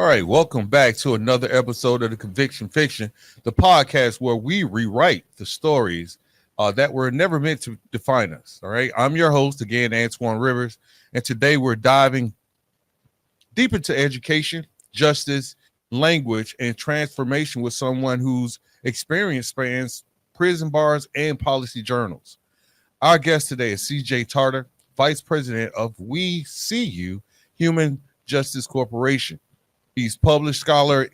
All right, welcome back to another episode of the Conviction Fiction, the podcast where we rewrite the stories that were never meant to define us. All right, I'm your host again, Antoine Rivers, and today we're diving deep into education, justice, language, and transformation with someone whose experience spans prison bars and policy journals. Our guest today is CJ Tarter, Vice President of We See You Human Justice Corporation. He's a published scholar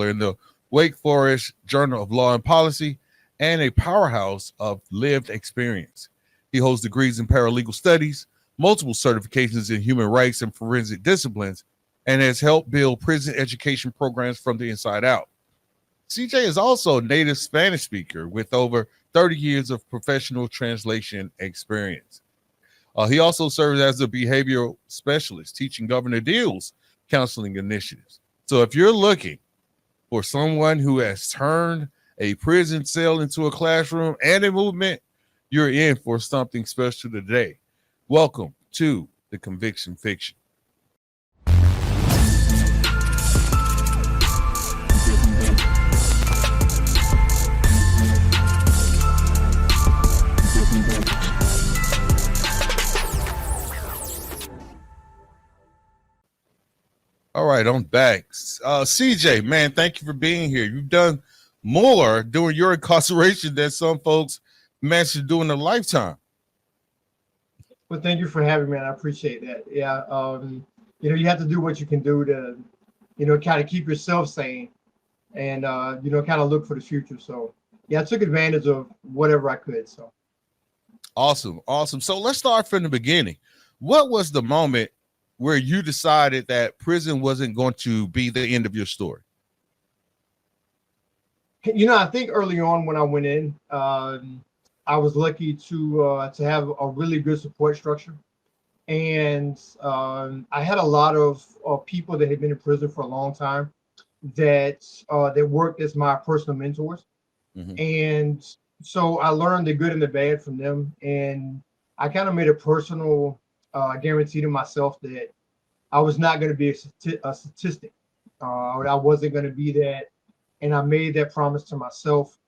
in the Wake Forest Journal of Law and Policy and a powerhouse of lived experience. He holds degrees in paralegal studies, multiple certifications in human rights and forensic disciplines, and has helped build prison education programs from the inside out. CJ is also a native Spanish speaker with over 30 years of professional translation experience. He also serves as a behavioral specialist, teaching Governor Deal's counseling initiatives. So if you're looking for someone who has turned a prison cell into a classroom and a movement, you're in for something special today. Welcome to the Conviction Fiction. All right, I'm back. CJ, man, thank you for being here. You've done more during your incarceration than some folks managed to do in a lifetime. Well, thank you for having me, man. I appreciate that. Yeah, you have to do what you can do to, kind of keep yourself sane and, kind of look for the future. So, yeah, I took advantage of whatever I could. So, awesome. So let's start from the beginning. What was the moment where you decided that prison wasn't going to be the end of your story? I think early on when I went in, I was lucky to have a really good support structure. And I had a lot of people that had been in prison for a long time that worked as my personal mentors. Mm-hmm. And so I learned the good and the bad from them. And I kind of made a personal guarantee to myself that I was not going to be a statistic. I wasn't going to be that. And I made that promise to myself.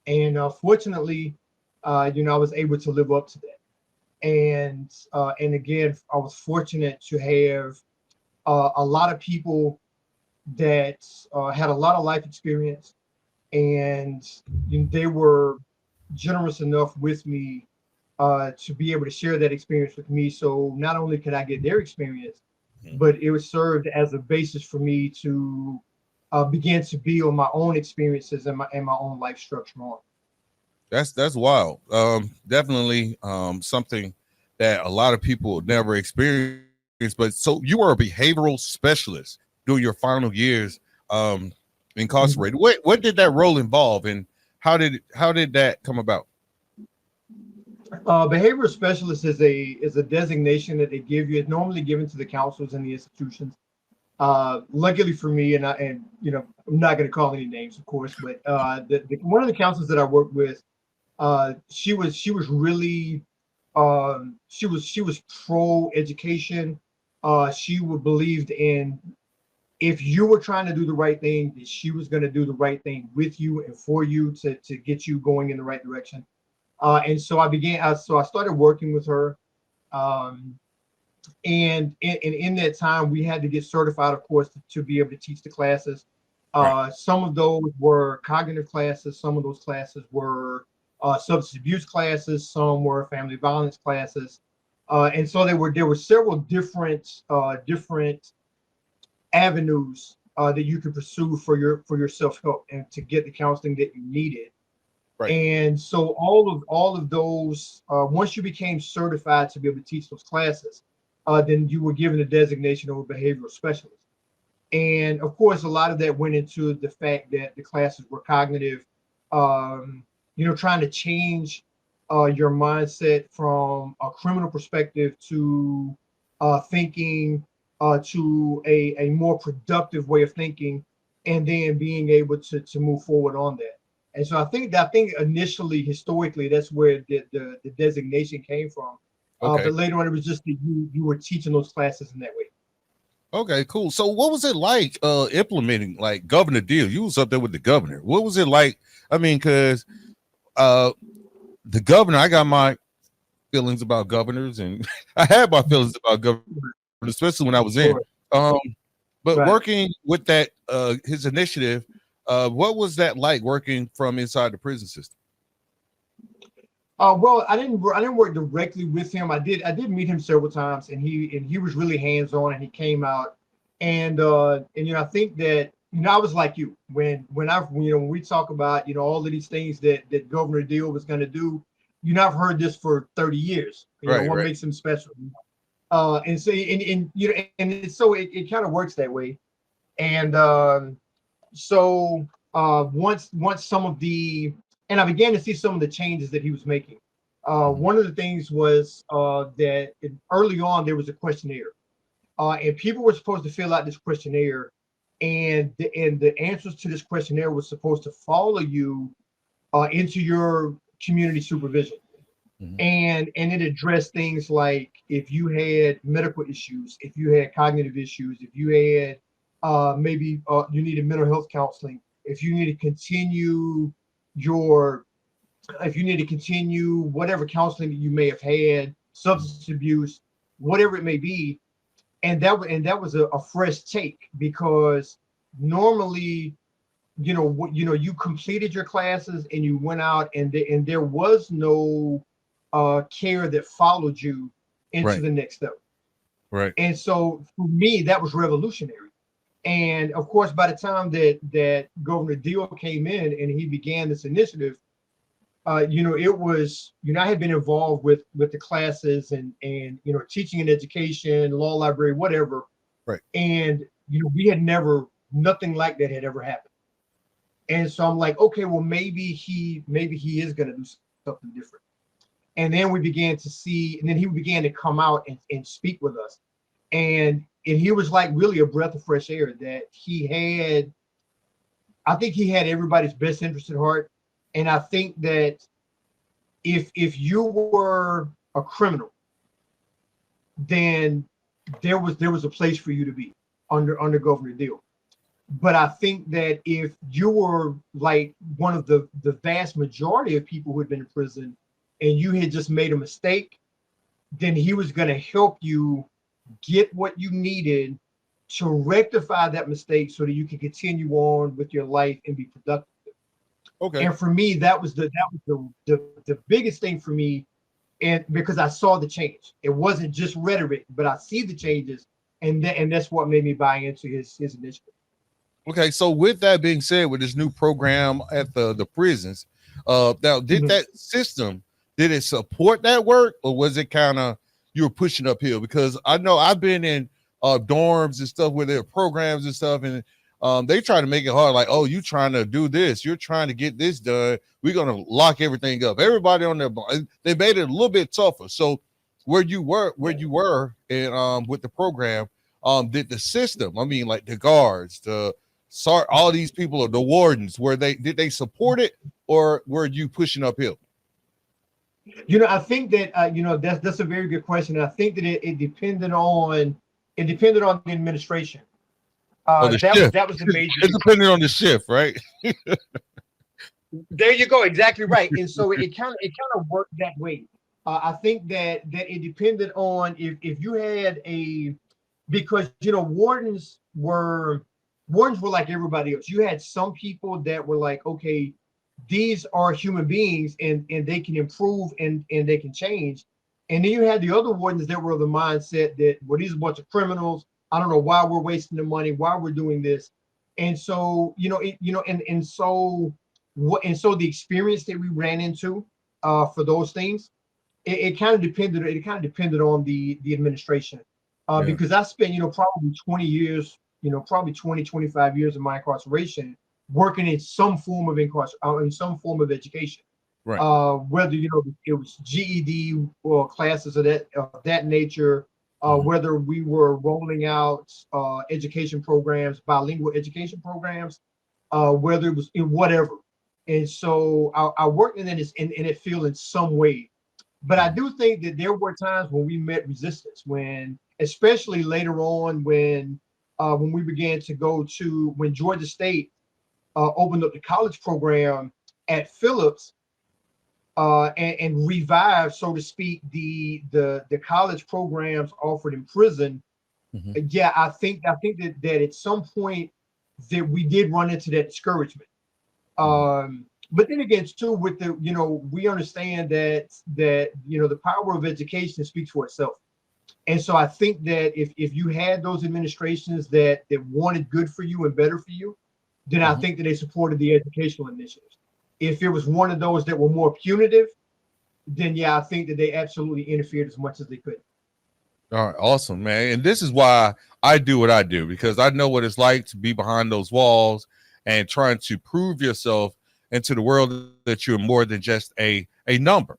And fortunately, I was able to live up to that. And again, I was fortunate to have a lot of people that had a lot of life experience, and they were generous enough with me to be able to share that experience with me. So not only could I get their experience, but it was served as a basis for me to begin to build my own experiences and my own life structure on. That's wild. Definitely something that a lot of people never experience. But so you were a behavioral specialist during your final years incarcerated. Mm-hmm. What did that role involve, and how did that come about? Behavioral specialist is a designation that they give you. It's normally given to the counselors in the institutions. Luckily for me, and I'm not going to call any names, of course, but one of the counselors that I worked with, she was really she was pro education. She believed in, if you were trying to do the right thing, that she was going to do the right thing with you and for you to get you going in the right direction. And so I started working with her. And in that time, we had to get certified, of course, to be able to teach the classes. Right. Some of those were cognitive classes. Some of those classes were substance abuse classes. Some were family violence classes. And so there were several different avenues that you could pursue for your self-help and to get the counseling that you needed. Right. And so all of those, once you became certified to be able to teach those classes, then you were given a designation of a behavioral specialist. And of course, a lot of that went into the fact that the classes were cognitive, trying to change your mindset from a criminal perspective to thinking to a more productive way of thinking, and then being able to move forward on that. And so I think initially, historically, that's where the designation came from. Okay. But later on, it was just that you were teaching those classes in that way. Okay, cool. So what was it like implementing like Governor Deal? You was up there with the governor. What was it like? I mean, because uh the governor, I got my feelings about governors, and I had my feelings about governors, especially when I was in. Sure. Um, but Right. working with that his initiative, what was that like working from inside the prison system? Well, I didn't work directly with him. I did meet him several times, and he was really hands on, and he came out, and I think that I was like you when we talk about all of these things that Governor Deal was going to do. I've heard this for 30 years. Right, What right. makes him special? And so it kind of works that way, and so once some of the and I began to see some of the changes that he was making. Mhm. One of the things was early on there was a questionnaire, and people were supposed to fill out this questionnaire, and the answers to this questionnaire was supposed to follow you into your community supervision, Mhm. and it addressed things like if you had medical issues, if you had cognitive issues, if you had maybe you needed mental health counseling, if you need to continue your if you need to continue whatever counseling that you may have had, Mhm. substance abuse, whatever it may be, and that was a fresh take because normally you completed your classes and you went out and there was no care that followed you into Right, the next step. right. And so for me, that was revolutionary. And of course, by the time that Governor Deal came in and he began this initiative, it was, I had been involved with the classes and teaching and education, law library, whatever. Right. And we had never, nothing like that had ever happened. And so I'm like, okay, well, maybe he is going to do something different. And then we began to see, and then he began to come out and speak with us. And he was like really a breath of fresh air that I think he had everybody's best interest at heart. And I think that if you were a criminal, then there was a place for you to be under Governor Deal. But I think that if you were like one of the vast majority of people who had been in prison and you had just made a mistake, then he was going to help you get what you needed to rectify that mistake so that you can continue on with your life and be productive. Okay. And for me, that was the biggest thing for me, and because I saw the change, it wasn't just rhetoric, but I see the changes, and that's what made me buy into his initiative. Okay. So with that being said, with this new program at the prisons, now did Mhm. that system did it support that work, or was it kind of you were pushing uphill? Because I know I've been in dorms and stuff where there are programs and stuff, and they try to make it hard, like, oh, you trying to do this, you're trying to get this done. We're gonna lock everything up. Everybody on their they made it a little bit tougher. So where you were and with the program, did the system, I mean, like the guards, the sorry, all these people are the wardens. Were they did they support it or were you pushing uphill? I think that that's a very good question. And I think that it depended on the administration. Or the That was shift? that was the major It issue. depended on the shift, right? There you go, exactly right. And so it kind of worked that way. I think that it depended on if you had a because wardens were like everybody else. You had some people that were like, okay, these are human beings and they can improve and they can change. And then you had the other wardens that were of the mindset that, well, these are a bunch of criminals. I don't know why we're wasting the money, why we're doing this. And so, and so the experience that we ran into for those things, it kind of depended on the administration, Yeah. because I spent probably 20 years, probably 20 25 years of my incarceration working in some form of in some form of education, Right. whether it was GED or classes of that nature, Mhm. whether we were rolling out education programs, bilingual education programs, whether it was in whatever. And so I worked in it field in some way. But I Mhm. do think that there were times when we met resistance, when, especially later on when we began to go to when Georgia State opened up the college program at Phillips, and revived, so to speak, the college programs offered in prison. Mhm. Yeah, I think that at some point that we did run into that discouragement. Mhm. But then again, too, with the, we understand that the power of education speaks for itself. And so I think that if you had those administrations that wanted good for you and better for you, then I Mhm. think that they supported the educational initiatives. If it was one of those that were more punitive, then yeah, I think that they absolutely interfered as much as they could. All right, awesome, man. And this is why I do what I do, because I know what it's like to be behind those walls and trying to prove yourself into the world that you're more than just a number.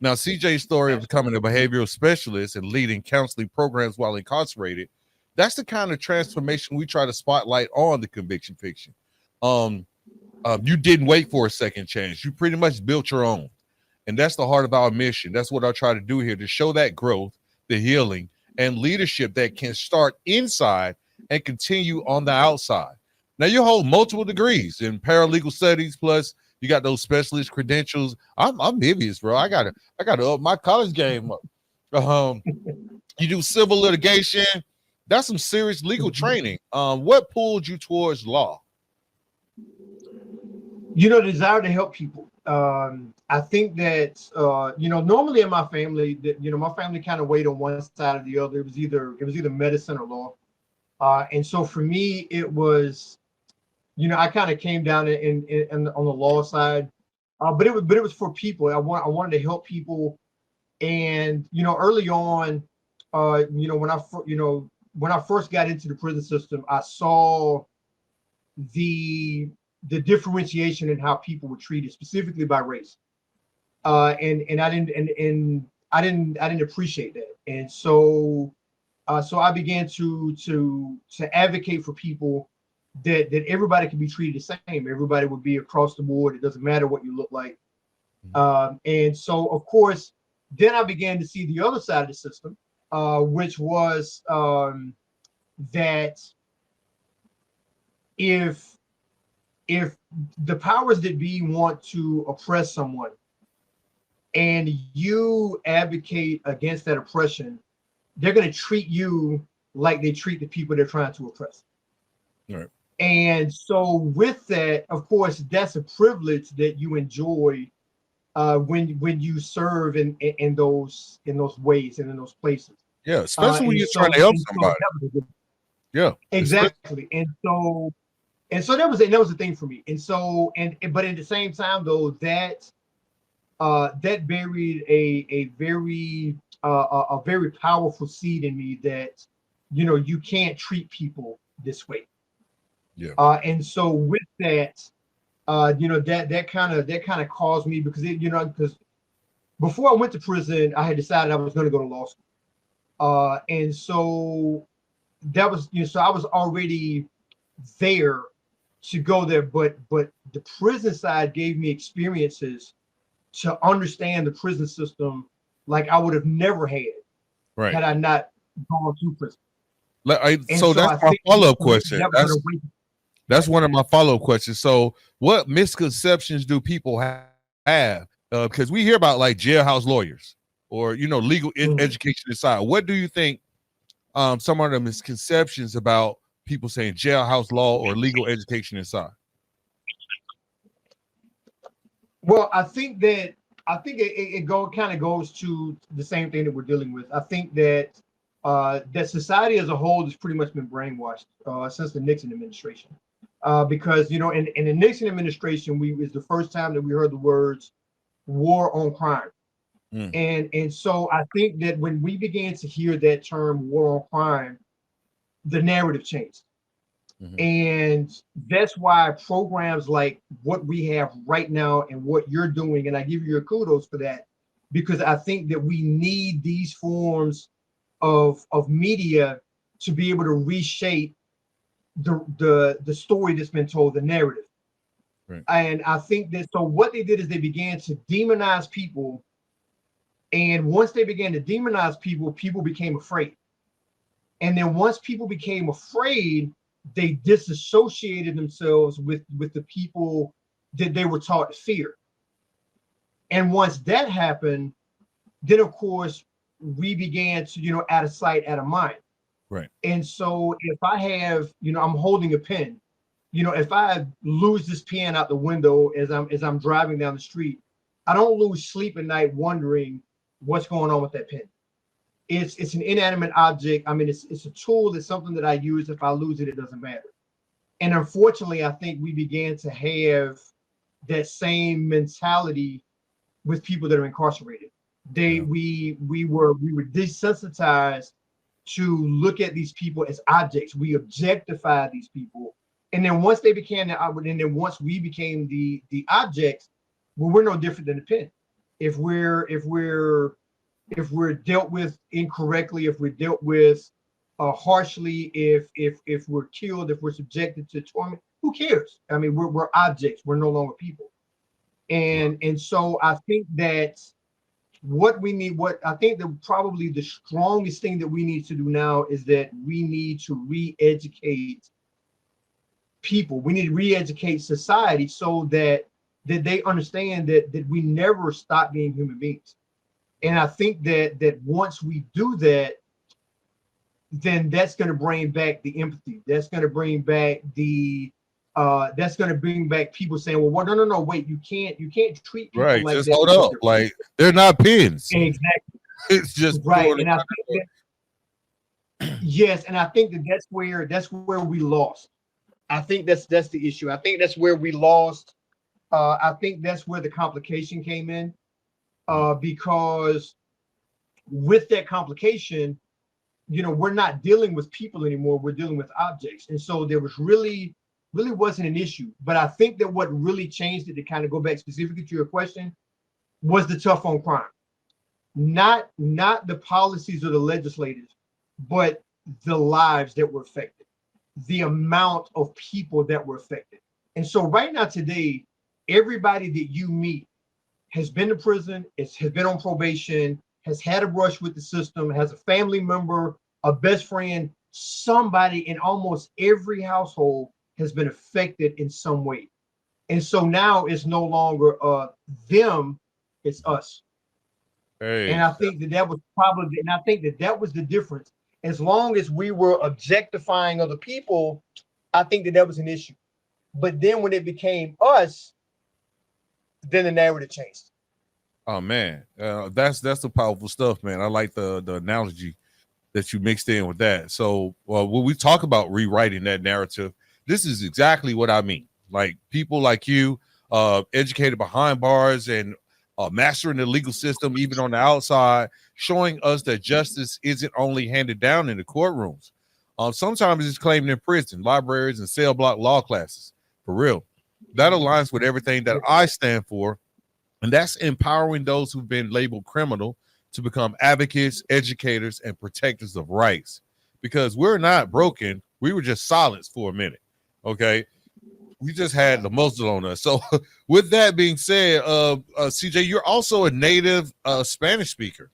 Now, CJ's story of becoming a behavioral specialist and leading counseling programs while incarcerated, that's the kind of transformation we try to spotlight on the conviction fiction. Um, you didn't wait for a second chance. You pretty much built your own. And that's the heart of our mission. That's what I try to do here, to show that growth, the healing, and leadership that can start inside and continue on the outside. Now, you hold multiple degrees in paralegal studies, plus you got those specialist credentials. I'm envious, bro. I gotta up my college game up. Um, you do civil litigation. That's some serious legal training. What pulled you towards law? Desire to help people. I think that normally in my family, that my family kind of weighed on one side or the other. It was either medicine or law. And so for me, it was, I kind of came down on the law side. But it was for people. I wanted to help people. And early on, when I first got into the prison system, I saw the the differentiation in how people were treated, specifically by race. And I didn't appreciate that. And so I began to advocate for people that everybody can be treated the same. Everybody would be across the board. It doesn't matter what you look like. And so, of course, then I began to see the other side of the system, which was that if if the powers that be want to oppress someone and you advocate against that oppression, they're going to treat you like they treat the people they're trying to oppress. Right. And so, with that, of course, that's a privilege that you enjoy when you serve in those ways and in those places. Yeah, especially when And you're trying to so help and so somebody. that was a good, Yeah, exactly. And so that was a thing for me. And so but at the same time though, that buried a very powerful seed in me that you can't treat people this way. yeah, And so with that, that kind of caused me, because before I went to prison, I had decided I was going to go to law school. And so that was, so I was already there to go there, but the prison side gave me experiences to understand the prison system like I would have never right. had I not gone to prison. And So so that's I my think follow-up for me, question. that was an awakening. That's one of my follow-up questions. So, what misconceptions do people have? Because we hear about like jailhouse lawyers or legal Mhm. education inside. What do you think? Some of the misconceptions about people saying jailhouse law or legal education inside. Well, I think it kind of goes to the same thing that we're dealing with. I think that society as a whole has pretty much been brainwashed since the Nixon administration. Because in the Nixon administration, we was the first time that we heard the words war on crime. Mm, And so I think that when we began to hear that term war on crime, the narrative changed. mhm. And that's why programs like what we have right now and what you're doing, and I give you your kudos for that, because I think that we need these forms of media to be able to reshape the story that's been told, the narrative. Right. And I think that, so what they did is they began to demonize people. And once they began to demonize people, people became afraid. And then once people became afraid, they disassociated themselves with the people that they were taught to fear. And once that happened, then of course we began to, out of sight, out of mind. Right. And so if I have, I'm holding a pen, if I lose this pen out the window as I'm driving down the street, I don't lose sleep at night wondering what's going on with that pen. It's an inanimate object. I mean, it's a tool. It's something that I use. If I lose it, it doesn't matter. And unfortunately, I think we began to have that same mentality with people that are incarcerated. We were desensitized to look at these people as objects. We objectified these people, and then once they became and then once we became the objects, well, we're no different than the pen. If we're dealt with incorrectly, if we're dealt with harshly, if we're killed, if we're subjected to torment, who cares? I mean, we're objects. We're no longer people. And so I think that what I think that probably the strongest thing that we need to do now is that we need to re-educate people. We need to re-educate society so that they understand that we never stop being human beings. And I think that once we do that, then that's going to bring back the empathy. That's going to bring back people saying, well, no, wait, you can't treat people Right. like Just that. hold up. Like they're not pens. Exactly. It's just right. And I think that, yes, and I think that's where we lost. I think that's the issue. I think that's where we lost. I think that's where the complication came in. Because with that complication, we're not dealing with people anymore. We're dealing with objects. And so there was really wasn't an issue. But I think that what really changed it, to kind of go back specifically to your question, was the tough on crime. Not the policies of the legislators, but the lives that were affected, the amount of people that were affected. And so right now today, everybody that you meet has been to prison, has been on probation, has had a brush with the system, has a family member, a best friend, somebody in almost every household has been affected in some way. And so now it's no longer them, it's us. Hey. And I think that was the difference. As long as we were objectifying other people, I think that was an issue. But then when it became us, then the narrative changed. Oh man, that's the powerful stuff, man. I like the analogy that you mixed in with that. So when we talk about rewriting that narrative, this is exactly what I mean. Like people like you, educated behind bars and mastering the legal system, even on the outside, showing us that justice isn't only handed down in the courtrooms. Sometimes it's claimed in prison, libraries, and cell block law classes. For real, that aligns with everything that I stand for. And that's empowering those who've been labeled criminal to become advocates, educators, and protectors of rights. Because we're not broken. We were just silenced for a minute. Okay. We just had the muzzle on us. So with that being said, CJ, you're also a native Spanish speaker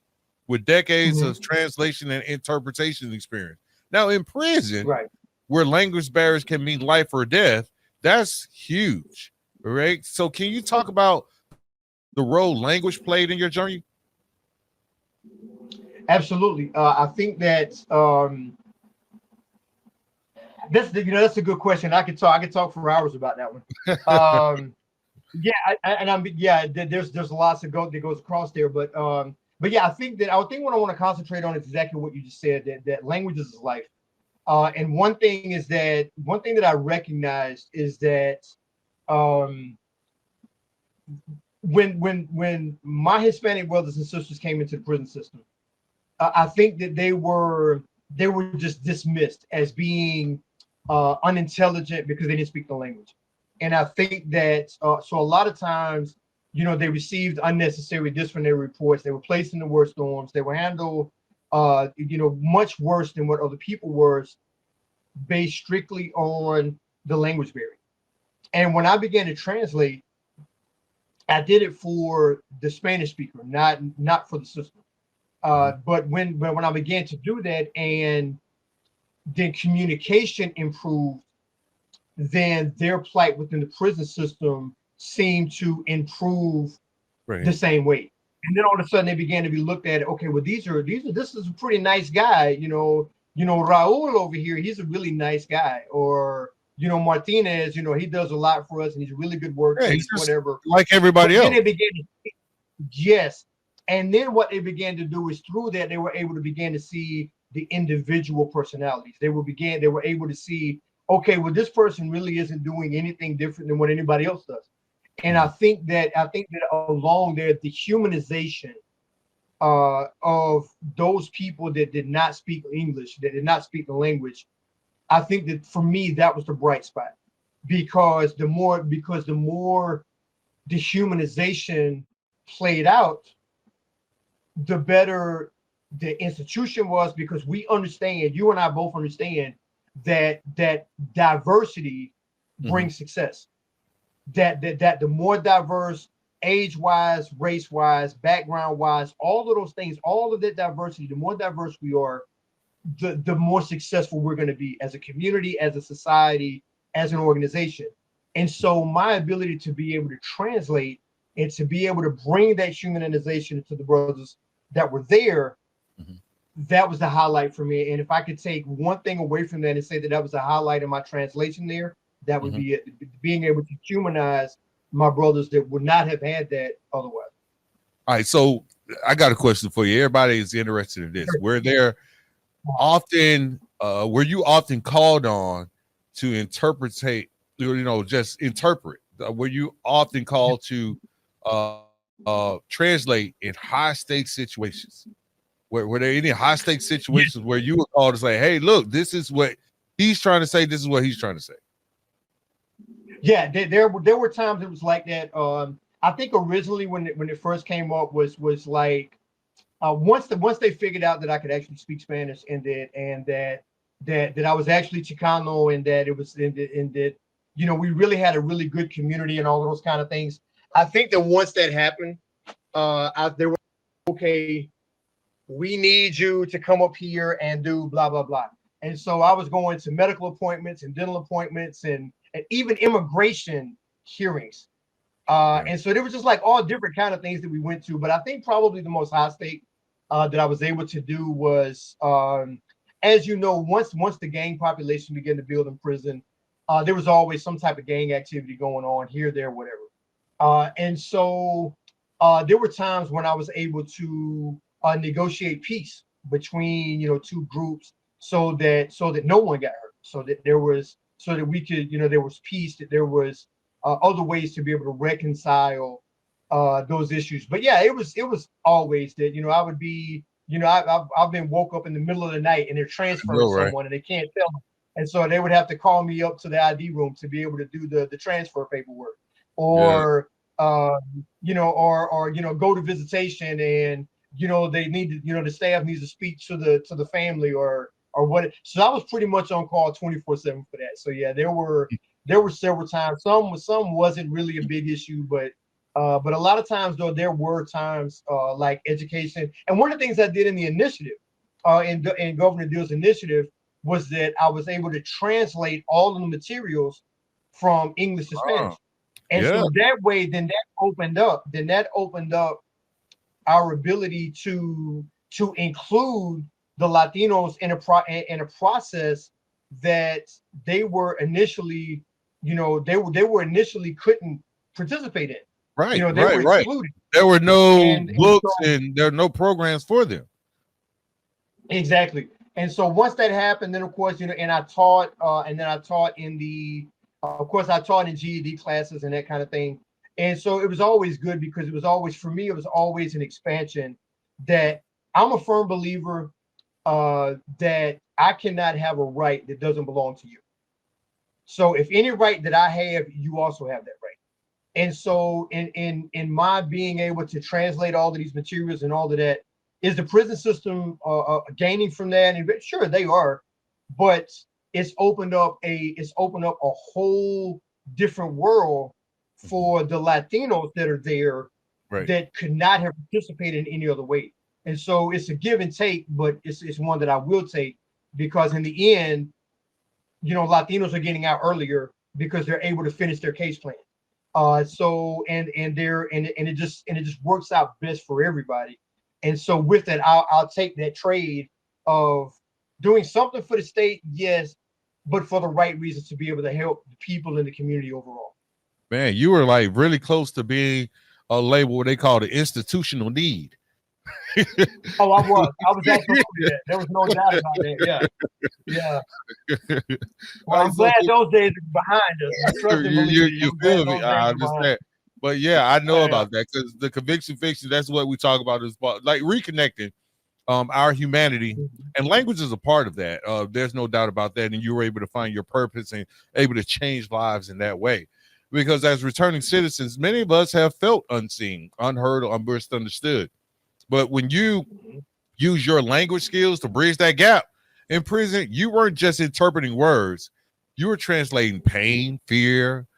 with decades of translation and interpretation experience. Now in prison, right, where language barriers can mean life or death, that's huge. Right. So can you talk about the role language played in your journey? Absolutely. I think that that's a good question. I could talk for hours about that one. There's lots that goes across there, but yeah, I think what I want to concentrate on is exactly what you just said, that language is life. And one thing that I recognized is that when my Hispanic brothers and sisters came into the prison system, I think that they were just dismissed as being unintelligent because they didn't speak the language. And I think that so a lot of times, they received unnecessary disciplinary reports. They were placed in the worst dorms. They were handled, much worse than what other people were, based strictly on the language barrier. And when I began to translate, I did it for the Spanish speaker, not for the system. But when I began to do that, and then communication improved, then their plight within the prison system seemed to improve the Right. same way. And then all of a sudden they began to be looked at, okay, well, this is a pretty nice guy, Raul over here, he's a really nice guy. Or, Martinez, he does a lot for us and he's a really good worker, Yeah, and he's he's just whatever. like But everybody then they else. began to, yes. And then what they began to do is through that, they were able to begin to see the individual personalities. They were able to see, okay, well, this person really isn't doing anything different than what anybody else does. And Mhm. I think that along there, the humanization of those people that did not speak English, that did not speak the language, I think that for me that was the bright spot, because the more the humanization played out, the better the institution was, because we understand, you and I both understand that diversity Mhm. brings success. That the more diverse, age-wise, race-wise, background-wise, all of those things, all of that diversity, the more diverse we are, the more successful we're going to be as a community, as a society, as an organization. And so my ability to be able to translate and to be able to bring that humanization to the brothers that were there, Mhm. that was the highlight for me. And if I could take one thing away from that and say that that was a highlight in my translation there, that would Mhm. be it. Being able to humanize my brothers that would not have had that otherwise. All right, so I got a question for you. Everybody is interested in this. Were you often called on to interpretate, just interpret? Were you often called to translate in high stakes situations? Were there any high stakes situations where you were called to say, "Hey, look, this is what he's trying to say. This is what he's trying to say." Yeah, there were times it was like that. I think originally when it first came up was like, once they figured out that I could actually speak Spanish, and that I was actually Chicano, and that it was and that we really had a really good community and all of those kind of things. I think that once that happened, they were okay. We need you to come up here and do blah blah blah. And so I was going to medical appointments and dental appointments and even immigration hearings. Right. And so there was just like all different kind of things that we went to. But I think probably the most high stake that I was able to do was, as you know, once the gang population began to build in prison, there was always some type of gang activity going on here, there, whatever. And so there were times when I was able to negotiate peace between two groups, so that no one got hurt, so that we could there was peace, that there was other ways to be able to reconcile those issues. But yeah, it was always that I would be I've been woke up in the middle of the night and they're transferring No, right. someone and they can't tell them, and so they would have to call me up to the ID room to be able to do the transfer paperwork, Yeah. or go to visitation, and they need to the staff needs to speak to the family, or what. So I was pretty much on call 24/7 for that. So yeah, there were several times. Some wasn't really a big issue, but a lot of times though there were times like education. And one of the things I did in the initiative, in Governor Deal's initiative, was that I was able to translate all of the materials from English to Oh, Spanish. And yeah. so that way, then that opened up our ability to include the Latinos in a process that they were initially, they were initially couldn't participate in. Right, They right, were right. excluded. There were no And books so and there are no programs for them. exactly. And so once that happened, then of course, and I taught, and then I taught in of course, I taught in GED classes and that kind of thing. And so it was always good, because it was always, for me, it was always an expansion. That I'm a firm believer that I cannot have a right that doesn't belong to you. So if any right that I have, you also have that right. And so in my being able to translate all of these materials and all of that, is the prison system gaining from that? And sure they are, but it's opened up a whole different world Mhm. for the Latinos that are there, Right. that could not have participated in any other way. And so it's a give and take, but it's one that I will take, because in the end, Latinos are getting out earlier because they're able to finish their case plan. So it just works out best for everybody. And so with that, I'll take that trade of doing something for the state, yes, but for the right reasons to be able to help the people in the community overall. Man, you were like really close to being a label what they call the institutional need. Oh, I was absolutely that. There was no doubt about that. Yeah. Yeah. Well, Right, I'm so glad those days are behind us. I trust and believe it. you I'm glad feel me? those days I are behind us. understand. But yeah, I know Yeah. about that because the conviction fiction, that's what we talk about is like reconnecting our humanity, and language is a part of that. There's no doubt about that. And you were able to find your purpose and able to change lives in that way. Because as returning citizens, many of us have felt unseen, unheard, or misunderstood. But when you use your language skills to bridge that gap in prison, you weren't just interpreting words, you were translating pain, fear,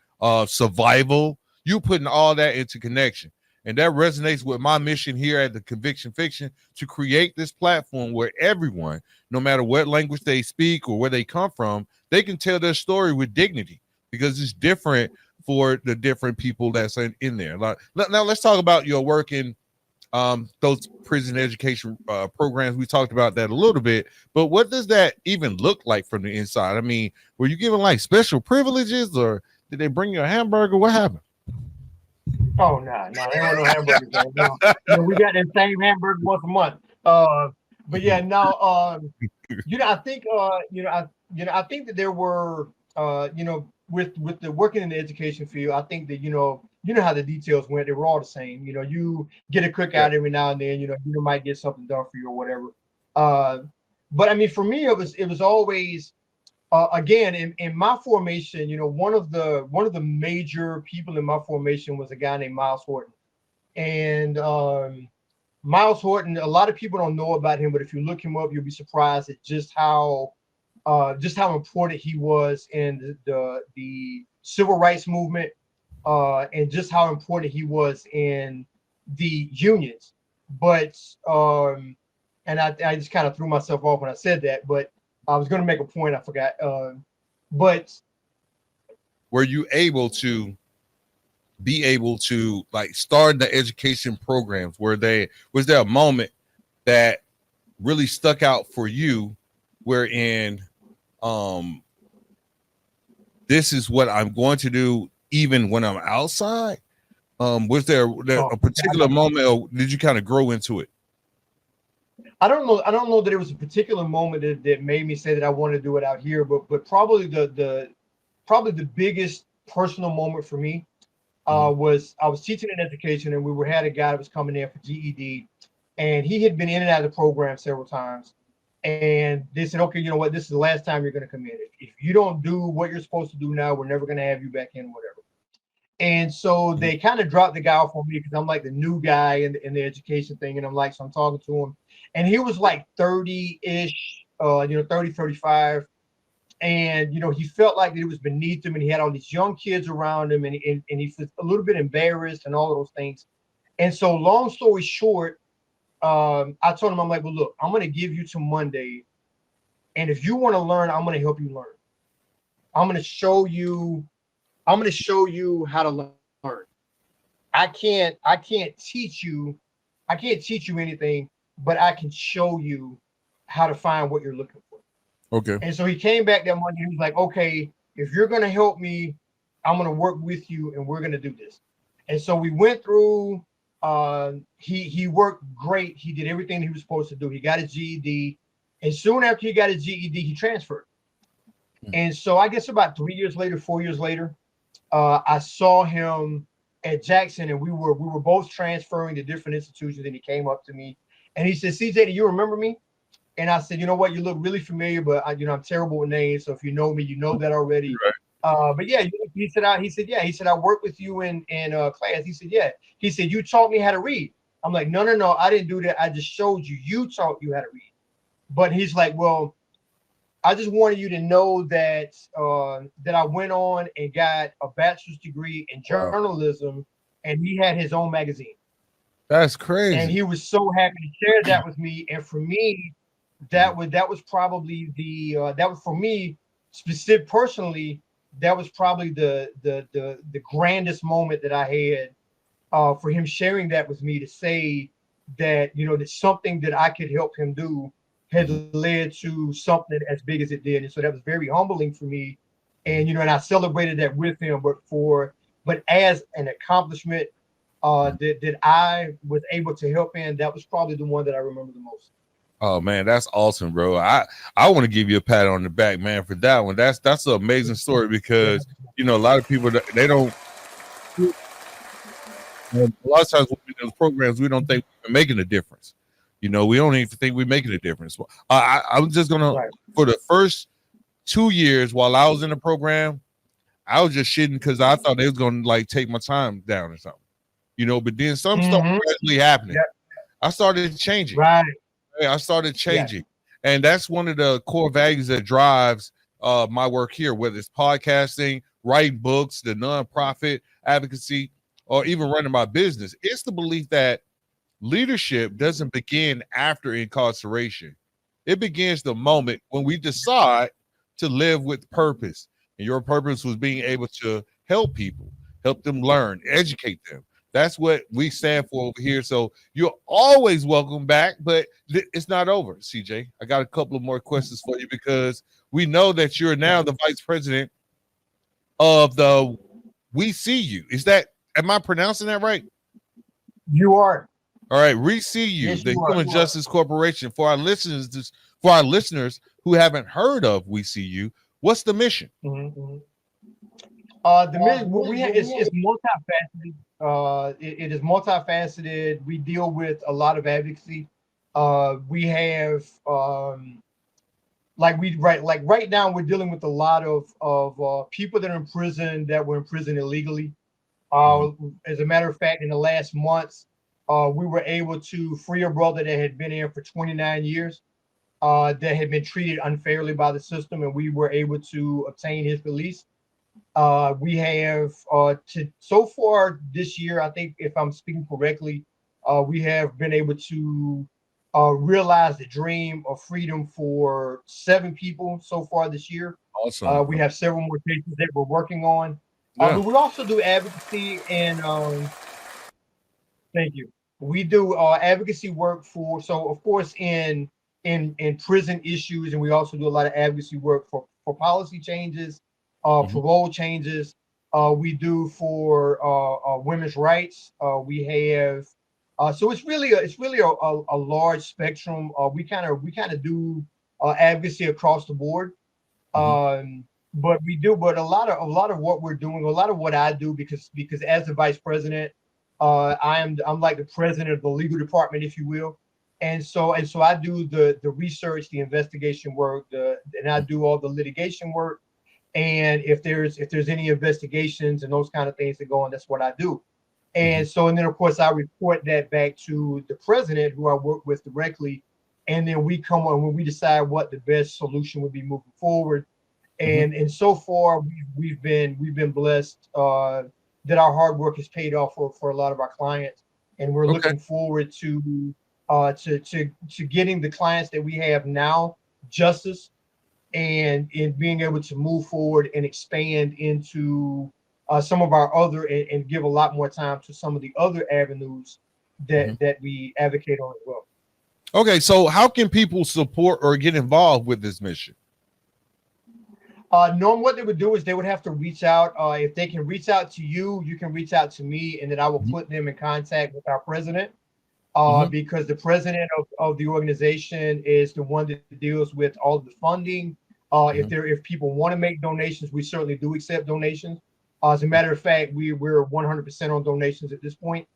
survival. You putting all that into connection. And that resonates with my mission here at the Conviction Fiction to create this platform where everyone, no matter what language they speak or where they come from, they can tell their story with dignity because it's different for the different people that's in there. Now let's talk about your work in those prison education programs. We talked about that a little bit, but what does that even look like from the inside? I mean, were you given like special privileges, or did they bring you a hamburger? What happened? Oh no, there were no hamburgers there. No, we got that same hamburger once a month. But yeah, no. I think I think that there were with the working in the education field, I think that how the details went. They were all the same. You get a cookout every now and then. You might get something done for you or whatever. But I mean, for me, it was always again in my formation. One of the major people in my formation was a guy named Miles Horton, and Miles Horton. A lot of people don't know about him, but if you look him up, you'll be surprised at just how important he was in the civil rights movement, and just how important he was in the unions. But and I just kind of threw myself off when I said that, but I was going to make a point. I forgot. But were you able to like start the education programs? Was there a moment that really stuck out for you wherein this is what I'm going to do even when I'm outside? Was there a particular moment, or did you kind of grow into it? I don't know that it was a particular moment that made me say that I want to do it out here, but probably the biggest personal moment for me was I was teaching in education, and we had a guy that was coming in for GED, and he had been in and out of the program several times. And they said, okay, you know what? This is the last time you're going to come in. If you don't do what you're supposed to do now, we're never going to have you back in, whatever. And so they kind of dropped the guy off on me because I'm like the new guy in the education thing. And so I'm talking to him. And he was like 30-ish, 30, 35. And, he felt like it was beneath him. And he had all these young kids around him. And he was a little bit embarrassed and all of those things. And so long story short, I told him, I'm like, well, look, I'm going to give you to Monday. And if you want to learn, I'm going to help you learn. I'm going to show you how to learn. I can't teach you anything, but I can show you how to find what you're looking for. Okay. And so he came back that Monday. He was like, okay, if you're going to help me, I'm going to work with you and we're going to do this. And so we went through. He worked great. He did everything he was supposed to do. He got his GED, and soon after he got his GED, he transferred. And so I guess about 4 years later, I saw him at Jackson, and we were both transferring to different institutions. And he came up to me, and he said, "CJ, do you remember me?" And I said, "You know what? You look really familiar, but I'm terrible with names. So if you know me, you know that already." Right. But yeah, he said, I worked with you in class. He said, yeah. He said, you taught me how to read. I'm like, no, I didn't do that. I just showed you. You taught you how to read. But he's like, well, I just wanted you to know that that I went on and got a bachelor's degree in journalism, and he had his own magazine. That's crazy. And he was so happy to share that with me. And for me, that was probably that was for me specific personally. That was probably the grandest moment that I had for him sharing that with me, to say that, that something that I could help him do had Mhm. led to something as big as it did. And so that was very humbling for me. And and I celebrated that with him, but as an accomplishment that I was able to help in, that was probably the one that I remember the most. Oh man, that's awesome, bro. I want to give you a pat on the back, man, for that one. That's an amazing story Yeah. because a lot of people they don't. A lot of times when we do those programs, we don't think we're making a difference. We don't even think we're making a difference. I'm just gonna Right. for the first 2 years while I was in the program, I was just shitting because I thought they was gonna like take my time down or something. But then some stuff Mm-hmm. gradually happening. Yeah. I started changing. Right. I started Yeah. changing, and that's one of the core values that drives my work here, whether it's podcasting, writing books, the nonprofit advocacy, or even running my business. It's the belief that leadership doesn't begin after incarceration. It begins the moment when we decide to live with purpose. And your purpose was being able to help people, help them learn, educate them. That's what we stand for over here. So you're always welcome back, but it's not over, CJ. I got a couple of more questions for you because we know that you're now the vice president of the We See You. Am I pronouncing that right? You are. All right, ReSeeU, Yes, the you are. Human Justice Corporation. For our listeners who haven't heard of We See You, what's the mission? Mm-hmm. The what we have is multifaceted. It is multifaceted. We deal with a lot of advocacy. We have like right now we're dealing with a lot of people that are in prison, that were in prison illegally. Mhm. As a matter of fact, in the last months, we were able to free a brother that had been in for 29 years, that had been treated unfairly by the system, and we were able to obtain his release. We have so far this year, I think, if I'm speaking correctly, we have been able to realize the dream of freedom for 7 people so far this year. Awesome. We have several more cases that we're working on. Yeah. But we also do advocacy, and thank you. We do advocacy work so of course in prison issues, and we also do a lot of advocacy work for policy changes, Mhm. parole changes. We do for women's rights. We have so it's really a large spectrum. We kind of do advocacy across the board. Mhm. But a lot of what we're doing, a lot of what I do, because as the vice president, I'm like the president of the legal department, if you will. And so I do the research, the investigation work, and I do all the litigation work. And if there's any investigations and those kind of things that go on, that's what I do. Mhm. And then of course I report that back to the president, who I work with directly. And then we come on when we decide what the best solution would be moving forward. Mhm. And so far we've been blessed that our hard work has paid off for a lot of our clients, and we're Okay. looking forward to getting the clients that we have now justice, and in being able to move forward and expand into some of our other, and give a lot more time to some of the other avenues Mhm. that we advocate on as well. Okay. So, how can people support or get involved with this mission? Norm, what they would do is they would have to reach out. If they can reach out to you, you can reach out to me, and then I will Mhm. put them in contact with our president. Mhm. Because the president of the organization is the one that deals with all of the funding. Mhm. If people want to make donations, we certainly do accept donations. As a matter of fact, we're 100% on donations at this point.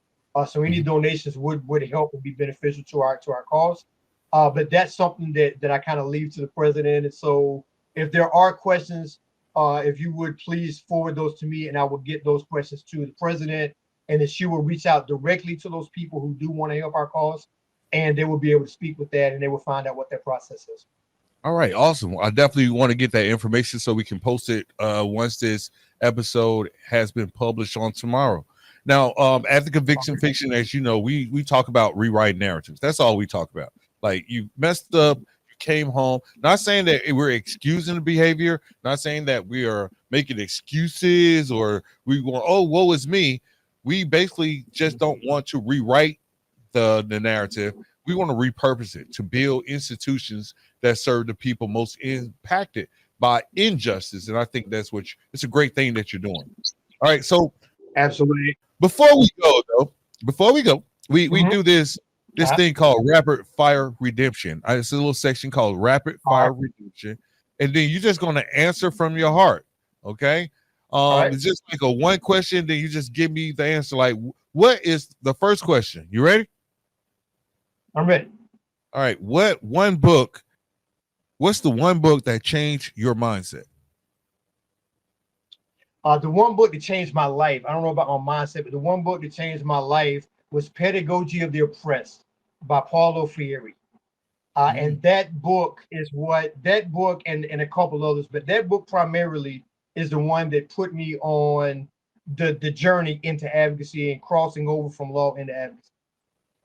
So any Mhm. donations would help and be beneficial to our cause. But that's something that I kind of leave to the president. And so if there are questions, if you would please forward those to me, and I will get those questions to the president, and then she will reach out directly to those people who do want to help our cause, and they will be able to speak with that, and they will find out what their process is. All right, awesome. I definitely want to get that information so we can post it once this episode has been published on tomorrow. Now, at the Conviction Okay. Fiction, as you know, we talk about rewriting narratives. That's all we talk about. Like, you messed up, you came home. Not saying that we're excusing the behavior, not saying that we are making excuses or we go, oh, woe is me. We basically just don't want to rewrite the narrative. We want to repurpose it to build institutions that serve the people most impacted by injustice. And I think that's what it's a great thing that you're doing. All right. So Absolutely. before we go, though, we Mhm. do this Uh, thing called rapid fire redemption. It's a little section called rapid all right. fire redemption, and then you're just going to answer from your heart. Okay. All right. It's just like a one question. Then you just give me the answer. Like, what is the first question? You ready? I'm ready. All right. What's the one book that changed your mindset? The one book that changed my life, I don't know about my mindset, but the one book that changed my life was Pedagogy of the Oppressed by Paulo Freire. And that book is that book and a couple others, but that book primarily is the one that put me on the journey into advocacy and crossing over from law into advocacy.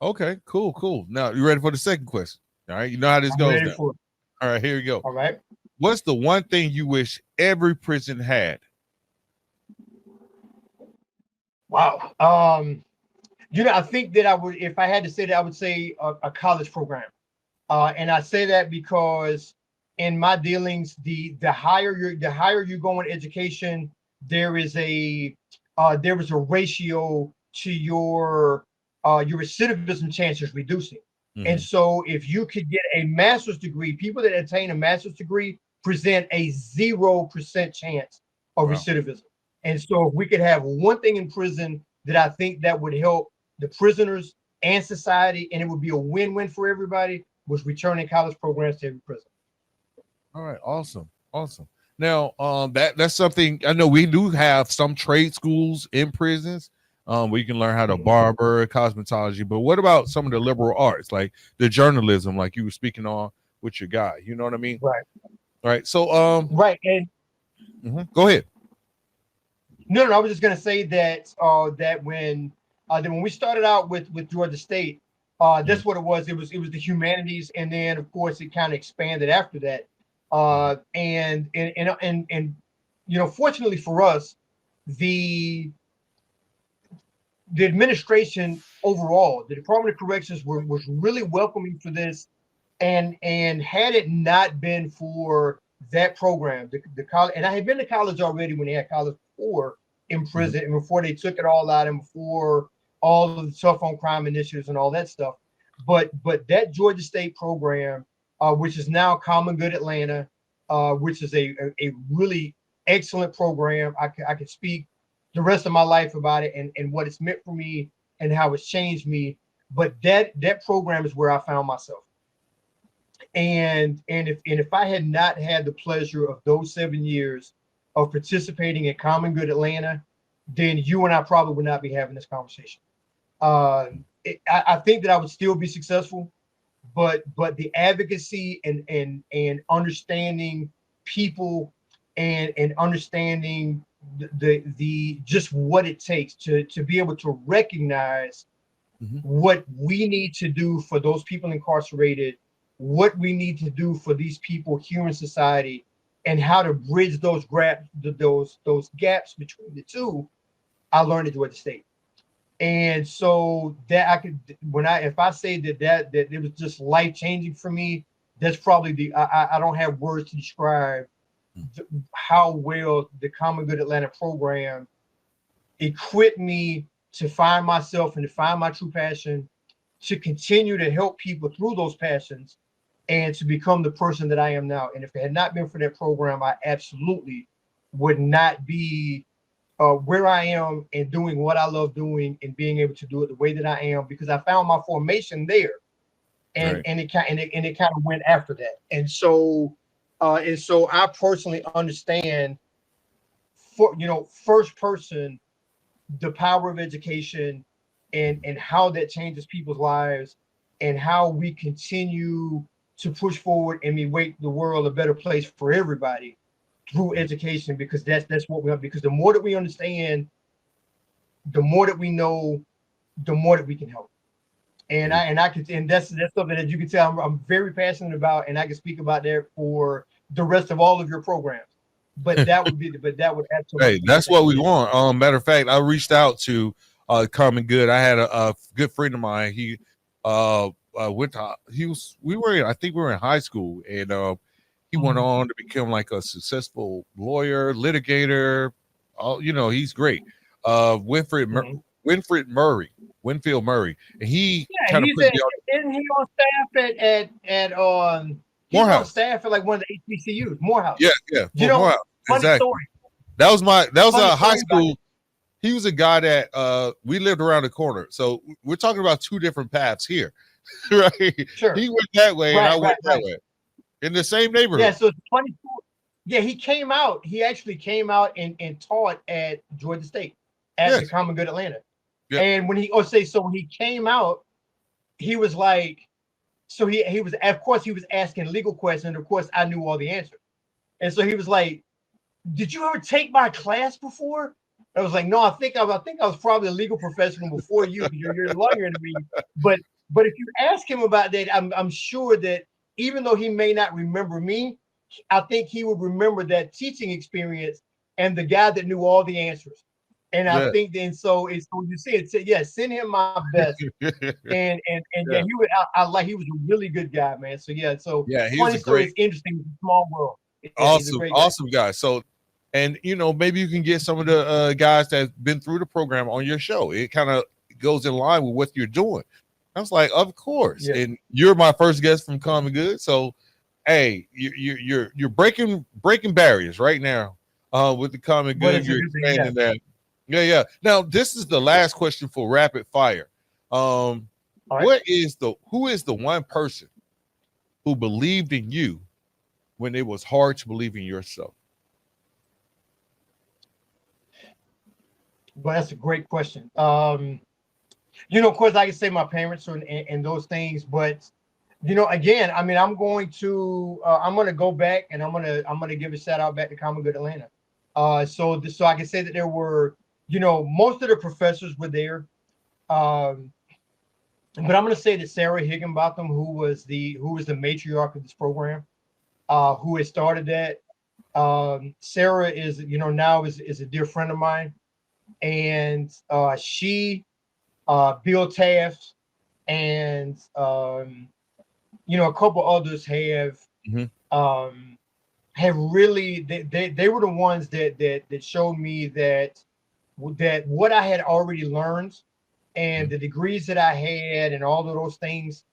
Okay, cool. Now you ready for the second question? All right, you know how this I'm goes ready now. for it. All right, here we go. All right. What's the one thing you wish every prison had? Wow. I think that I would, if I had to say that, I would say a college program. And I say that because in my dealings, the higher you go in education, there is a ratio to your recidivism chances reducing. And so if you could get a master's degree, people that attain a master's degree present a 0% chance of Wow. recidivism. And so if we could have one thing in prison that I think that would help the prisoners and society, and it would be a win-win for everybody, was returning college programs to every prison. All right, awesome. Now, that's something I know we do have some trade schools in prisons. Where you can learn how to barber, cosmetology. But what about some of the liberal arts, like the journalism, like you were speaking on with your guy? You know what I mean? Right. All right. So, Right. And go ahead. no, I was just gonna say that when we started out with Georgia State, that's what it was. It was the humanities, and then of course it kind of expanded after that. And fortunately for us, the administration overall, the Department of Corrections was really welcoming for this, and had it not been for that program, the college, and I had been to college already when they had college before in prison, and before they took it all out, and before all of the tough on crime initiatives and all that stuff, but that Georgia State program, which is now Common Good Atlanta, which is a really excellent program. I could speak the rest of my life about it and what it's meant for me and how it's changed me. But that program is where I found myself. And if I had not had the pleasure of those 7 years of participating in Common Good Atlanta, then you and I probably would not be having this conversation. I think that I would still be successful, but the advocacy and understanding people and understanding the just what it takes to be able to recognize what we need to do for those people incarcerated, what we need to do for these people here in society, and how to bridge those gaps between the two. I learned at Georgia State. And so that I could, if I say that it was just life changing for me, that's probably I don't have words to describe how well the Common Good Atlanta program equipped me to find myself and to find my true passion, to continue to help people through those passions, and to become the person that I am now. And if it had not been for that program, I absolutely would not be where I am and doing what I love doing and being able to do it the way that I am, because I found my formation there, and it kind of went after that. And so I personally understand first person the power of education and how that changes people's lives, and how we continue to push forward and make the world a better place for everybody through education, because that's what we have. Because the more that we understand, the more that we know, the more that we can help. And I could, and that's something that you can tell I'm very passionate about, and I can speak about that for the rest of all of your programs. But that would add so much Hey, to your that's what thing. we Yeah. want. Matter of fact, I reached out to Common Good. I had a good friend of mine. He went to, he was we were in, I think we were in high school, and he went on to become like a successful lawyer, litigator. He's great. Winfred Murray, Winfield Murray, and he Yeah, kind of put me on isn't he on staff at he's on Morehouse. staff at like one of the HBCUs, Morehouse. Yeah, yeah, You for know, Morehouse. funny Exactly. story. That was Funny a high story about school. He was a guy that we lived around the corner. So we're talking about two different paths here. Right. sure. He went that way and I went that way. In the same Yeah, neighborhood. so it's a funny story. Yeah, he came out. He actually came out and taught at Georgia State at the Yes. Common Good Atlanta. Yep. And when he came out, he was like, so he was, of course, he was asking legal questions. Of course, I knew all the answers. And so he was like, "Did you ever take my class before?" I was like, "No, I think I was probably a legal professional before you, because you're a lawyer to me." But if you ask him about that, I'm sure that even though he may not remember me, I think he would remember that teaching experience and the guy that knew all the answers. And I Yeah. think then so you see it. Yeah, send him my best. And yeah, Yeah. I like, he was a really good guy, man. So yeah, so Yeah, he was funny a story. great, It's interesting. It's a small world. Yeah, he's a awesome, great guy. awesome guy. So, and maybe you can get some of the guys that's been through the program on your show. It kind of goes in line with what you're doing. I was like, of course. Yeah. And you're my first guest from Common Good. So hey, you're breaking barriers right now with the Common But Good. it's a You're good thing. expanding that. Yeah, yeah. Now this is the last question for rapid fire. All right. Who is the one person who believed in you when it was hard to believe in yourself? But that's a great question. Of course, I can say my parents and those things, but again, I mean, I'm going to go back, and I'm gonna give a shout out back to Common Good Atlanta. So I can say that there were, most of the professors were there. But I'm gonna say that Sarah Higginbotham, who was the matriarch of this program, who had started that. Sarah is, now is a dear friend of mine, and she, Bill Taft, and a couple others have really, they were the ones that showed me that what I had already learned, and the degrees that I had and all of those things,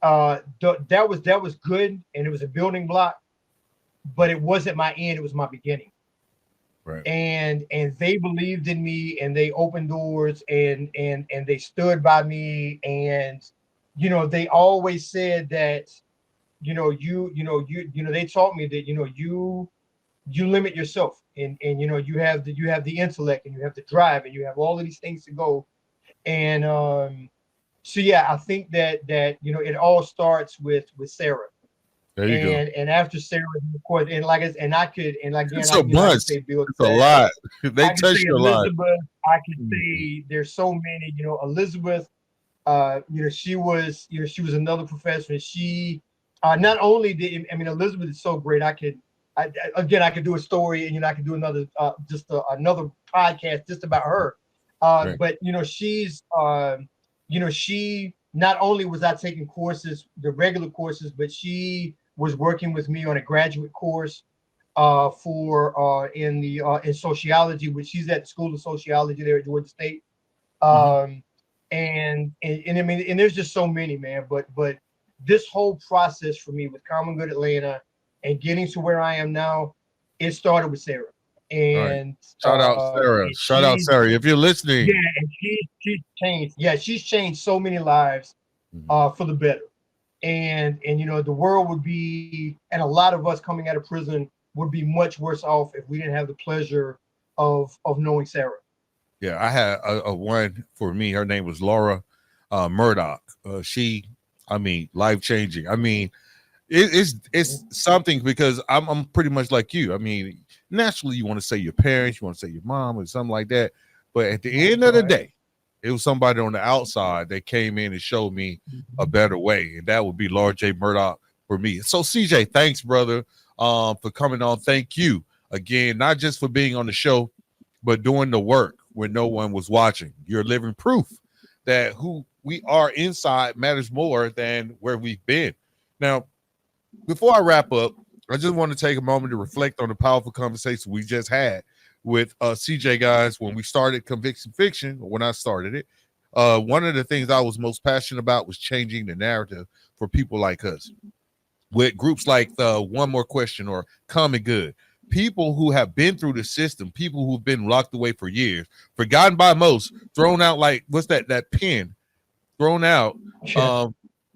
that was good, and it was a building block, but it wasn't my end, it was my beginning. Right. And they believed in me, and they opened doors, and they stood by me, and they always said that they taught me that you limit yourself, and you have the intellect, and you have the drive, and you have all of these things to go. And so yeah, I think that it all starts with Sarah. There you go. And after Sarah, of course, and again, It's I a bunch. say Bill, It's a lot. They I can say touched your life. Elizabeth. I can say there's so many. Elizabeth. She was another professor, and she not only did, I mean, Elizabeth is so great. I could do a story, and I could do another another podcast just about her. Right. But she's she, not only was I taking courses, the regular courses, but she was working with me on a graduate course for in sociology, which she's at the School of Sociology there at Georgia State. And I mean, and there's just so many, man. But this whole process for me with Common Good Atlanta and getting to where I am now, it started with Sarah. And shout out Sarah. Shout out Sarah. If you're listening. Yeah, and she's changed. Yeah, she's changed so many lives for the better. And the world would be, and a lot of us coming out of prison would be much worse off if we didn't have the pleasure of knowing Sarah. Yeah, I had a one for me. Her name was Laura Murdoch. Life changing. I mean, it's something, because I'm pretty much like you. I mean, naturally you want to say your parents, you want to say your mom or something like that. But at the end of the day, It was somebody on the outside that came in and showed me a better way, and that would be Lord J. Murdoch for me. So, CJ, thanks, brother, for coming on. Thank you again, not just for being on the show, but doing the work when no one was watching. You're living proof that who we are inside matters more than where we've been. Now, before I wrap up, I just want to take a moment to reflect on the powerful conversation we just had with CJ, guys. When we started Conviction Fiction, when I started it, one of the things I was most passionate about was changing the narrative for people like us. With groups like the One More Question or Common Good, people who have been through the system, people who've been locked away for years, forgotten by most, thrown out like what's that pin thrown out.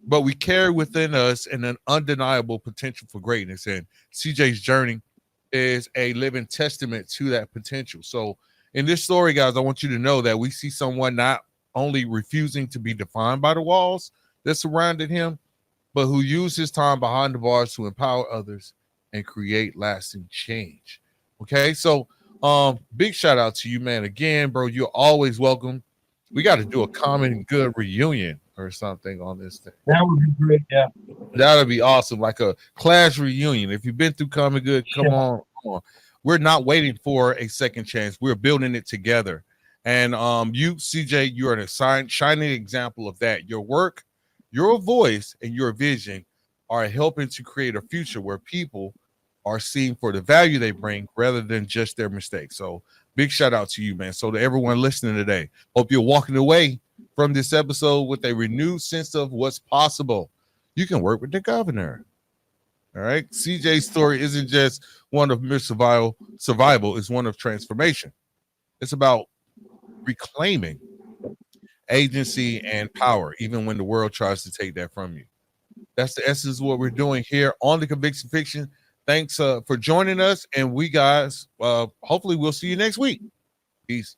But we carry within us an undeniable potential for greatness. And CJ's journey is a living testament to that potential. So in this story, guys, I want you to know that we see someone not only refusing to be defined by the walls that surrounded him, but who used his time behind the bars to empower others and create lasting change. Okay, so big shout out to you, man. Again, bro, you're always welcome. We got to do a Common Good reunion or something on this thing. That would be great. Yeah, that'd be awesome, like a class reunion. If you've been through Common Good, come on. We're not waiting for a second chance. We're building it together. And you, CJ, you're an shining example of that. Your work, your voice, and your vision are helping to create a future where people are seen for the value they bring rather than just their mistakes. So big shout out to you, man. So to everyone listening today, hope you're walking away from this episode with a renewed sense of what's possible. You can work with the governor. All right. CJ's story isn't just one of mere survival, it's one of transformation. It's about reclaiming agency and power, even when the world tries to take that from you. That's the essence of what we're doing here on the Conviction Fiction. Thanks for joining us. And we guys, hopefully we'll see you next week. Peace.